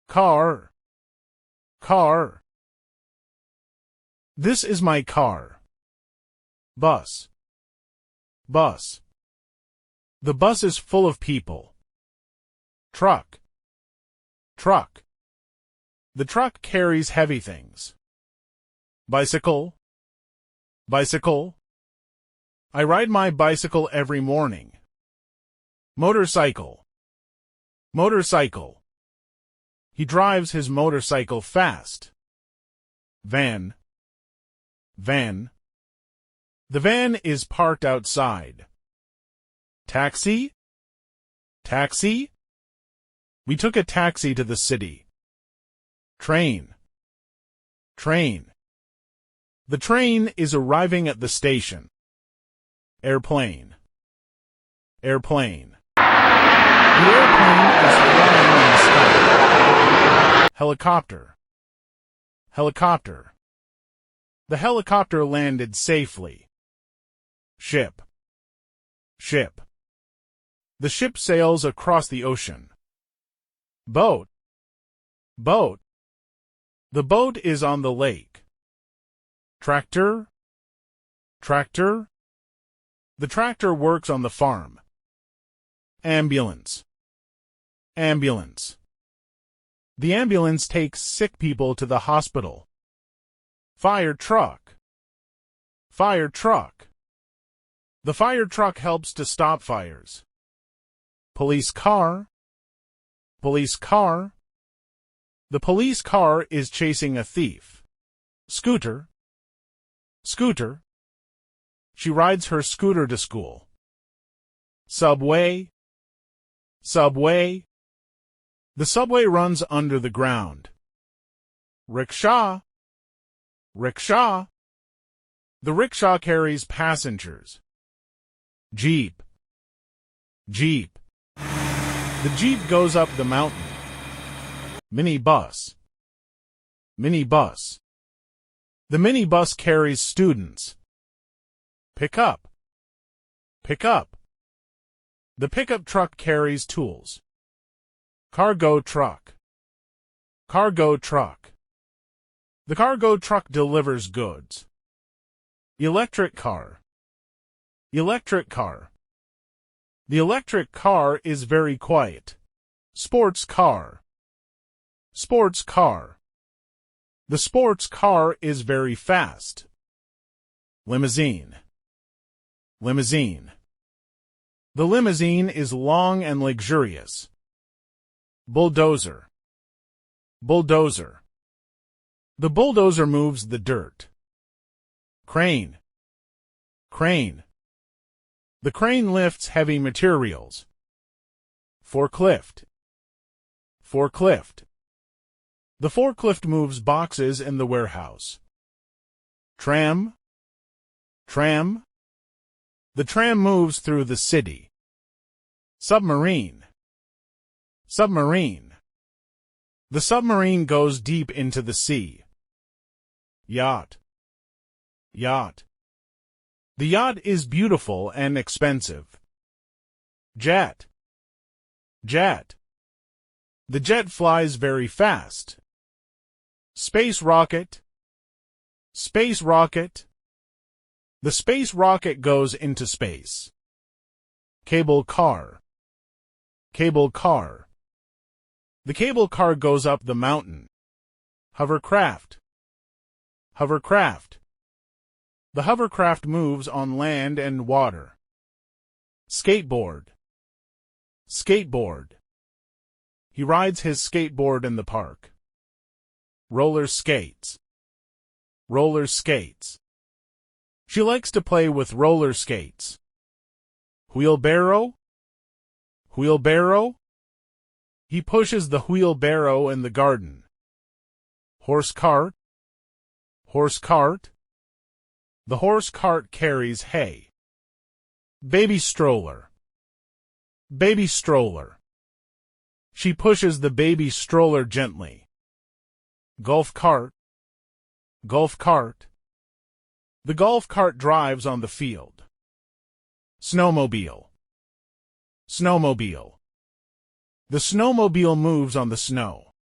Car. Car. This is my car. Bus. Bus. The bus is full of people. Truck. Truck. The truck carries heavy things. Bicycle. Bicycle. I ride my bicycle every morning. Motorcycle. Motorcycle. He drives his motorcycle fast. Van. Van. The van is parked outside. Taxi. Taxi. We took a taxi to the city. Train. Train. The train is arriving at the station. Airplane. Airplane. The airplane is flying in the sky. Helicopter. Helicopter. The helicopter landed safely. Ship. Ship. The ship sails across the ocean. Boat. Boat. The boat is on the lake. Tractor. Tractor. The tractor works on the farm. Ambulance. Ambulance. The ambulance takes sick people to the hospital. Fire truck. Fire truck. The fire truck helps to stop fires. Police car. Police car. The police car is chasing a thief. Scooter. Scooter. She rides her scooter to school. Subway. Subway. The subway runs under the ground. Rickshaw. Rickshaw. The rickshaw carries passengers. Jeep. Jeep. The jeep goes up the mountain. Minibus. Minibus. The minibus carries students. Pickup. Pickup. The pickup truck carries tools. Cargo truck. Cargo truck. The cargo truck delivers goods. Electric car. Electric car. The electric car is very quiet. Sports car. Sports car. The sports car is very fast. Limousine. Limousine. The limousine is long and luxurious. Bulldozer. Bulldozer. The bulldozer moves the dirt. Crane. Crane. The crane lifts heavy materials. Forklift. Forklift. The forklift moves boxes in the warehouse. Tram. Tram. The tram moves through the city. Submarine. Submarine. The submarine goes deep into the sea. Yacht. Yacht. The yacht is beautiful and expensive. Jet. Jet. The jet flies very fast. Space rocket. Space rocket. The space rocket goes into space. Cable car. Cable car. The cable car goes up the mountain. Hovercraft. Hovercraft. The hovercraft moves on land and water. Skateboard. Skateboard. He rides his skateboard in the park. Roller skates. Roller skates. She likes to play with roller skates. Wheelbarrow. Wheelbarrow. He pushes the wheelbarrow in the garden. Horse cart. Horse cart. The horse cart carries hay. Baby stroller. Baby stroller. She pushes the baby stroller gently. Golf cart. Golf cart. The golf cart drives on the field. Snowmobile. Snowmobile. The snowmobile moves on the snow.